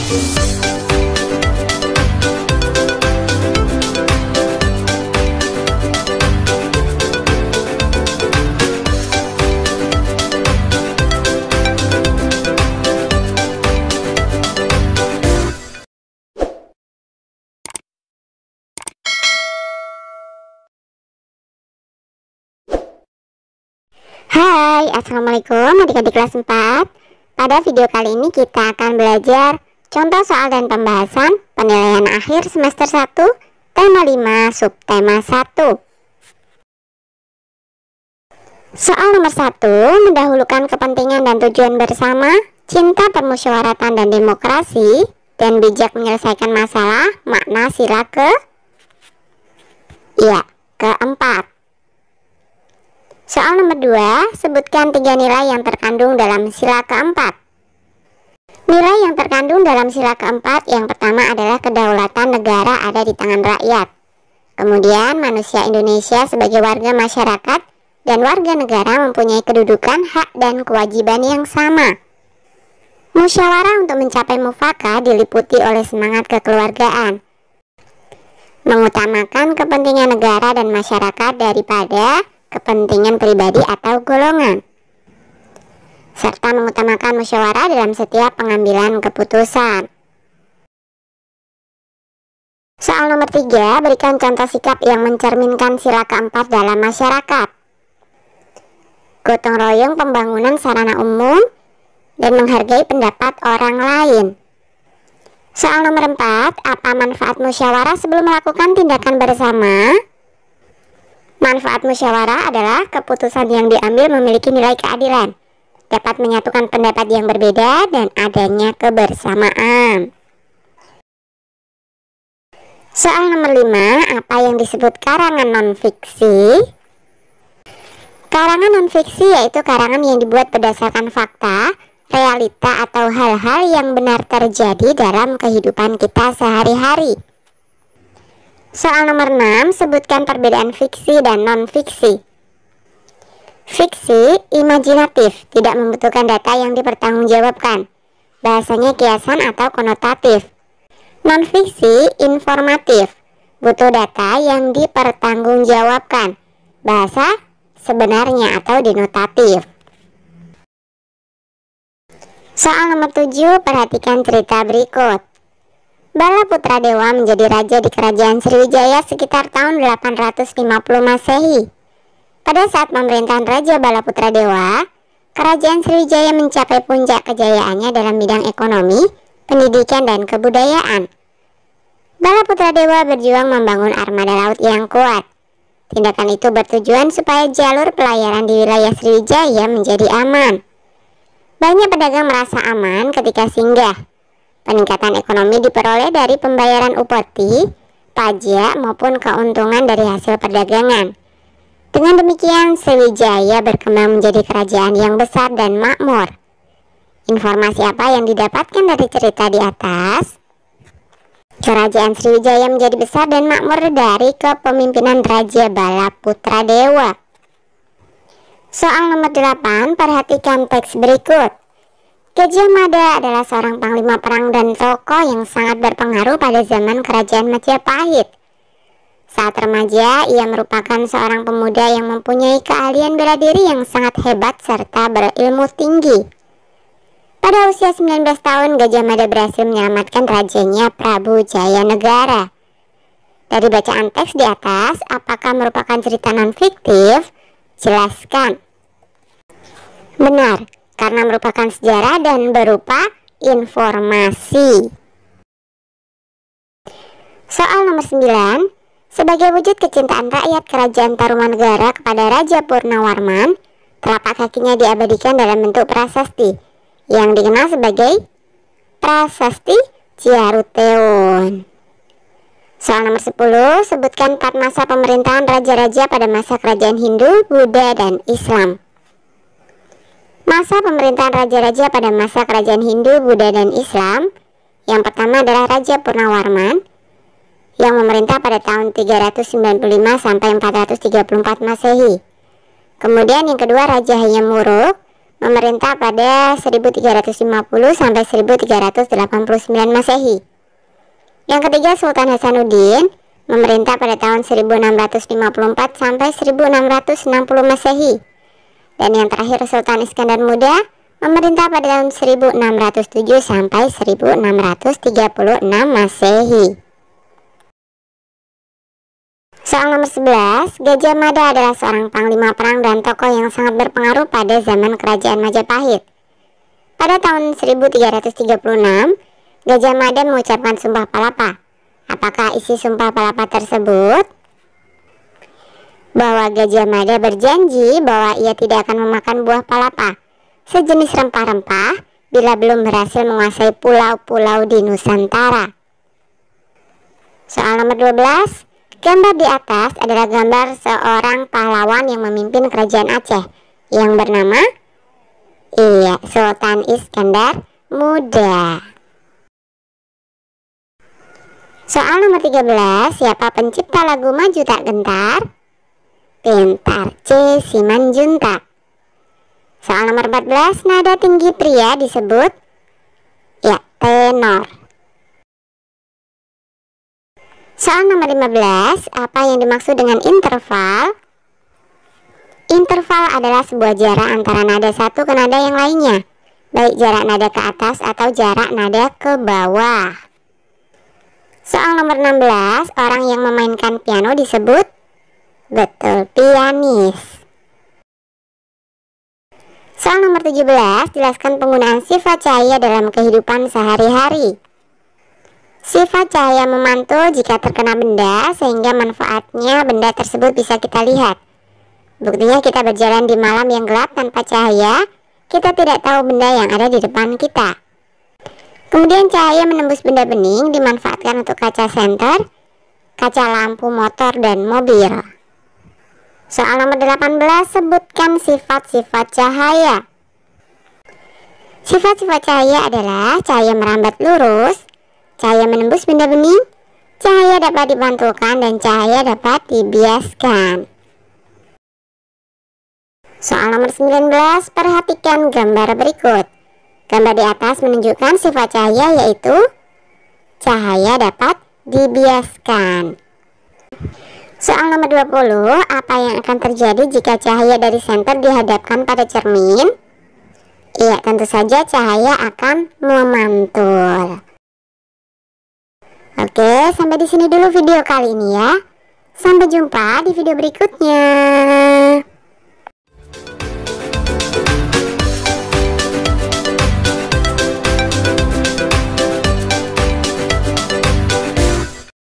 Hai, assalamualaikum adik-adik kelas 4. Pada video kali ini kita akan belajar contoh soal dan pembahasan penilaian akhir semester 1 tema 5 subtema 1. Soal nomor 1, mendahulukan kepentingan dan tujuan bersama, cinta permusyawaratan dan demokrasi, dan bijak menyelesaikan masalah. Makna sila keempat. Soal nomor 2, sebutkan 3 nilai yang terkandung dalam sila keempat. Nilai yang terkandung dalam sila keempat yang pertama adalah kedaulatan negara ada di tangan rakyat. Kemudian manusia Indonesia sebagai warga masyarakat dan warga negara mempunyai kedudukan, hak, dan kewajiban yang sama. Musyawarah untuk mencapai mufakat diliputi oleh semangat kekeluargaan, mengutamakan kepentingan negara dan masyarakat daripada kepentingan pribadi atau golongan, serta mengutamakan musyawarah dalam setiap pengambilan keputusan. Soal nomor 3, berikan contoh sikap yang mencerminkan sila keempat dalam masyarakat. Gotong royong pembangunan sarana umum dan menghargai pendapat orang lain. Soal nomor 4, apa manfaat musyawarah sebelum melakukan tindakan bersama? Manfaat musyawarah adalah keputusan yang diambil memiliki nilai keadilan, dapat menyatukan pendapat yang berbeda, dan adanya kebersamaan. Soal nomor 5, apa yang disebut karangan non-fiksi? Karangan non-fiksi yaitu karangan yang dibuat berdasarkan fakta, realita, atau hal-hal yang benar terjadi dalam kehidupan kita sehari-hari. Soal nomor 6, sebutkan perbedaan fiksi dan non-fiksi. Fiksi, imajinatif, tidak membutuhkan data yang dipertanggungjawabkan. Bahasanya kiasan atau konotatif. Non-fiksi, informatif, butuh data yang dipertanggungjawabkan. Bahasa sebenarnya atau denotatif. Soal nomor 7, perhatikan cerita berikut. Bala Putradewa menjadi raja di kerajaan Sriwijaya sekitar tahun 850 Masehi. Pada saat pemerintahan Raja Bala Putradewa, kerajaan Sriwijaya mencapai puncak kejayaannya dalam bidang ekonomi, pendidikan, dan kebudayaan. Bala Putradewa berjuang membangun armada laut yang kuat. Tindakan itu bertujuan supaya jalur pelayaran di wilayah Sriwijaya menjadi aman. Banyak pedagang merasa aman ketika singgah. Peningkatan ekonomi diperoleh dari pembayaran upeti, pajak, maupun keuntungan dari hasil perdagangan. Dengan demikian, Sriwijaya berkembang menjadi kerajaan yang besar dan makmur. Informasi apa yang didapatkan dari cerita di atas? Kerajaan Sriwijaya menjadi besar dan makmur dari kepemimpinan Raja Bala Putradewa. Soal nomor 8, perhatikan teks berikut. Gajah Mada adalah seorang panglima perang dan tokoh yang sangat berpengaruh pada zaman kerajaan Majapahit. Saat remaja, ia merupakan seorang pemuda yang mempunyai keahlian bela diri yang sangat hebat serta berilmu tinggi. Pada usia 19 tahun, Gajah Mada berhasil menyelamatkan rajanya Prabu Jayanegara. Dari bacaan teks di atas, apakah merupakan cerita non-fiktif? Jelaskan. Benar, karena merupakan sejarah dan berupa informasi. Soal nomor 9, sebagai wujud kecintaan rakyat kerajaan Tarumanegara kepada Raja Purnawarman, telapak kakinya diabadikan dalam bentuk prasasti yang dikenal sebagai Prasasti Ciaruteun. Soal nomor 10, sebutkan 4 masa pemerintahan raja-raja pada masa kerajaan Hindu, Buddha, dan Islam. Masa pemerintahan raja-raja pada masa kerajaan Hindu, Buddha, dan Islam. Yang pertama adalah Raja Purnawarman yang memerintah pada tahun 395 sampai 434 Masehi. Kemudian yang kedua Raja Hayam Wuruk memerintah pada 1350 sampai 1389 Masehi. Yang ketiga, Sultan Hasanuddin memerintah pada tahun 1654 sampai 1660 Masehi. Dan yang terakhir, Sultan Iskandar Muda memerintah pada tahun 1607 sampai 1636 Masehi. Soal nomor 11, Gajah Mada adalah seorang panglima perang dan tokoh yang sangat berpengaruh pada zaman Kerajaan Majapahit. Pada tahun 1336, Gajah Mada mengucapkan Sumpah Palapa. Apakah isi Sumpah Palapa tersebut? Bahwa Gajah Mada berjanji bahwa ia tidak akan memakan buah palapa, sejenis rempah-rempah, bila belum berhasil menguasai pulau-pulau di Nusantara. Soal nomor 12, gambar di atas adalah gambar seorang pahlawan yang memimpin kerajaan Aceh yang bernama Sultan Iskandar Muda. Soal nomor 13, siapa pencipta lagu Maju Tak Gentar? Pintar, C. Simanjuntak. Soal nomor 14, nada tinggi pria disebut tenor. Soal nomor 15, apa yang dimaksud dengan interval? Interval adalah sebuah jarak antara nada satu ke nada yang lainnya, baik jarak nada ke atas atau jarak nada ke bawah. Soal nomor 16, orang yang memainkan piano disebut pianis. Soal nomor 17, jelaskan penggunaan sifat cahaya dalam kehidupan sehari-hari. Sifat cahaya memantul jika terkena benda sehingga manfaatnya benda tersebut bisa kita lihat. Buktinya kita berjalan di malam yang gelap tanpa cahaya, kita tidak tahu benda yang ada di depan kita. Kemudian cahaya menembus benda bening dimanfaatkan untuk kaca senter, kaca lampu motor dan mobil. Soal nomor 18, sebutkan sifat-sifat cahaya. Sifat-sifat cahaya adalah cahaya merambat lurus, cahaya menembus benda bening, cahaya dapat dipantulkan, dan cahaya dapat dibiaskan. Soal nomor 19, perhatikan gambar berikut. Gambar di atas menunjukkan sifat cahaya yaitu cahaya dapat dibiaskan. Soal nomor 20, apa yang akan terjadi jika cahaya dari senter dihadapkan pada cermin? Tentu saja cahaya akan memantul. Oke, sampai di sini dulu video kali ini ya. Sampai jumpa di video berikutnya.